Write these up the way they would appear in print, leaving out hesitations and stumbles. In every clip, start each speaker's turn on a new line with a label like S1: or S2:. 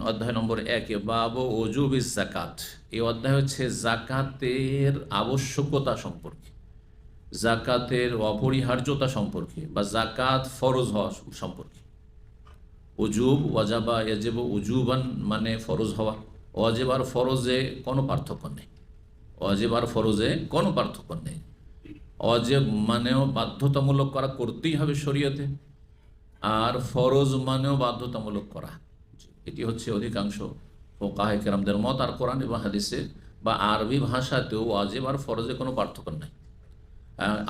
S1: অধ্যায় নম্বর 1 বাব ওজুবিস জাকাত। এই অধ্যায় হচ্ছে জাকাতের আবশ্যকতা সম্পর্কে, জাকাতের অপরিহার্যতা সম্পর্কে, বা জাকাত ফরজ হওয়া সম্পর্কে। উজুব, ওয়াজাবা ইয়াজিব, উজুবান মানে ফরজ হওয়া, ওয়াজিব আর ফরজে কোনো পার্থক্য নেই। ওয়াজিব আর ফরজে কোনো পার্থক্য নেই। ওয়াজিব মানেও বাধ্যতামূলক করা, করতেই হবে শরীয়তে, আর ফরজ মানেও বাধ্যতামূলক করা। এটি হচ্ছে অধিকাংশ ফুকাহে কেরামদের মত। আর কোরআন এবং হাদিসে বা আরবি ভাষাতেও ওয়াজিব আর ফরজে কোনো পার্থক্য নেই।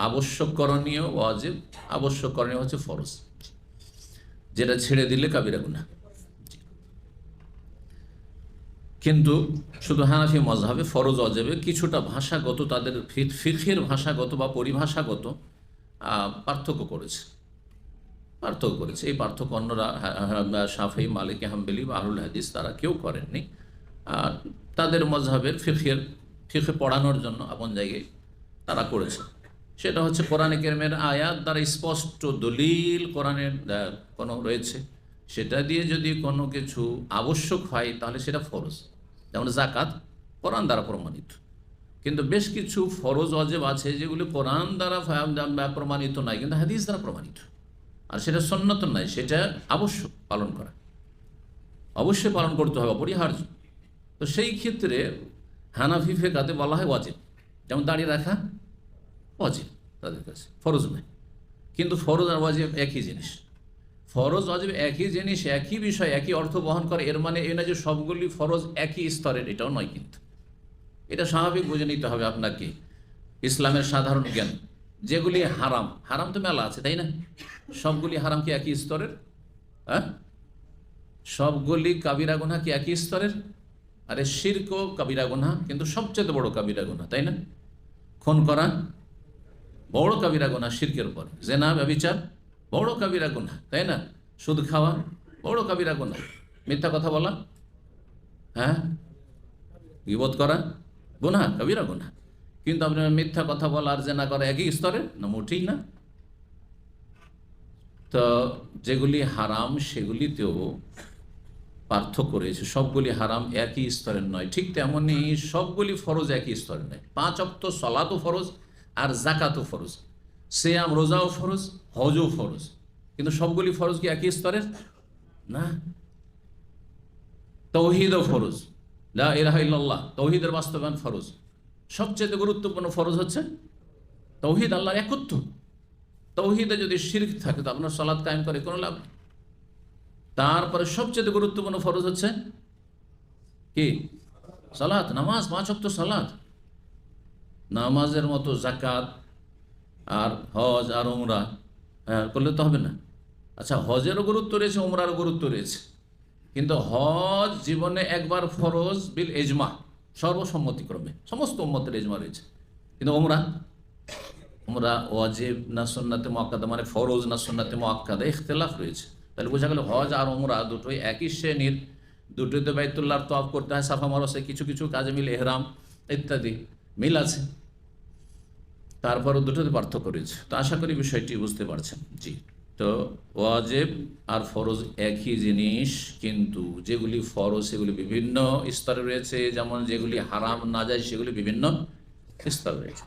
S1: আবশ্যক করণীয় ওয়াজিব, আবশ্যক করণীয় হচ্ছে ফরজ, যেটা ছেড়ে দিলে কাবিরা গুনাহ। কিন্তু শুধু হানাফি মযহাবে ফরজ ওয়াজিবে কিছুটা ভাষাগত, তাদের ফিকহের ভাষাগত বা পরিভাষাগত পার্থক্য করেছে। এই পার্থক্য অন্যরা শাফিঈ, মালিকি, হাম্বলি বা আহলুল হাদিস তারা কেউ করেননি। আর তাদের মযহাবের ফিকহে পড়ানোর জন্য আপন জায়গায় তারা করেছে। সেটা হচ্ছে কোরআনে কারীমের আয়াত দ্বারা স্পষ্ট দলিল কোরআনের কোনো রয়েছে, সেটা দিয়ে যদি কোনো কিছু আবশ্যক হয় তাহলে সেটা ফরজ। যেমন জাকাত কোরআন দ্বারা প্রমাণিত, কিন্তু বেশ কিছু ফরজ ওয়াজিব আছে যেগুলি কোরআন দ্বারা প্রমাণিত নয়, কিন্তু হাদিস দ্বারা প্রমাণিত, আর সেটা সুন্নত নয়, সেটা আবশ্যক পালন করা, অবশ্যই পালন করতে হবে, অপরিহার্য। তো সেই ক্ষেত্রে হানাফি ফিকহে বলা হয় ওয়াজিব। যেমন দাঁড়িয়ে রাখা ওয়াজিব তাদের কাছে, ফরজ নয়। কিন্তু ফরজ আর ওয়াজিব একই জিনিস। ফরজ ওয়াজিব একই জিনিস, একই বিষয়, একই অর্থ বহন করে। এর মানে এই না যে সবগুলি ফরজ একই স্তরের, এটাও নয়। কিন্তু এটা স্বাভাবিক বুঝে নিতে হবে আপনাকে। ইসলামের সাধারণ জ্ঞান, যেগুলি হারাম, হারাম তো মেলা আছে, তাই না? সবগুলি হারাম কি একই স্তরের? হ্যাঁ, সবগুলি কাবিরা গুনাহ কি একই স্তরের? আরে শিরকও কাবিরা গুনাহ, কিন্তু সবচেয়ে বড় কাবিরা গুনাহ, তাই না? খুন করা বড় কাবিরা গুনাহ শিরকের পর। জিনা, ব্যভিচার বড় কাবিরা গুনাহ, তাই না? সুদ খাওয়া বড় কাবিরা গুনাহ। মিথ্যা কথা বলা, হ্যাঁ, গীবত করা গুনাহ, কাবিরা গুনাহ। কিন্তু আপনার মিথ্যা কথা বলা আর জিনা করা একই স্তরের না? মোটেই না। তো যেগুলি হারাম সেগুলিতেও পার্থক্য রয়েছে। সবগুলি হারাম একই স্তরের নয়। ঠিক তেমনই সবগুলি ফরজ একই স্তরের নয়। 5 ওয়াক্ত সালাতও ফরজ, আর জাকাতও ফরজ, সিয়াম রোজাও ফরজ, হজও ফরজ, কিন্তু সবগুলি ফরজ কি একই স্তরের? না। তাওহীদও ফরজ, লা ইলাহা ইল্লাল্লাহ, তাওহীদের বাস্তবায়ন ফরজ। সবচেয়ে গুরুত্বপূর্ণ ফরজ হচ্ছে তাওহীদ, আল্লাহর একত্ব। তাওহীদে যদি শিরক থাকে তো আপনার সালাত কায়েম করে কোনো লাভ নেই। তারপরে সবচেয়ে গুরুত্বপূর্ণ ফরজ হচ্ছে কি? সালাত, নামাজ, 5 ওয়াক্ত সালাত। নামাজের মতো জাকাত আর হজ আর উমরা করলে তো হবে না। আচ্ছা, হজেরও গুরুত্ব রয়েছে, উমরারও গুরুত্ব রয়েছে, কিন্তু হজ জীবনে একবার ফরজ বিল ইজমা, সর্বসম্মতিক্রমে, সমস্ত উম্মতের ইজমা রয়েছে। কিন্তু উমরা ওয়াজিব না সুন্নাতে মুআক্কাদা, মানে ফরজ না সুন্নাতে মুআক্কাদা, ইখতিলাফ রয়েছে। তাহলে বোঝা গেল হজ আর উমরা দুটোই একই শ্রেণীর। দুটোতে বাইতুল্লাহর তওয়াফ করতে হয়, সাফা মারোসে কিছু কিছু কাজে মিল, ইহরাম ইত্যাদি মিল আছে, তারপরও দুটোতে পার্থক্য রয়েছে। তো আশা করি বিষয়টি বুঝতে পারছেন। জি, তো ওয়াজিব আর ফরজ একই জিনিস, কিন্তু যেগুলি ফরজ সেগুলি বিভিন্ন স্তরে রয়েছে, যেমন যেগুলি হারাম নাজায়েজ সেগুলি বিভিন্ন স্তরে রয়েছে।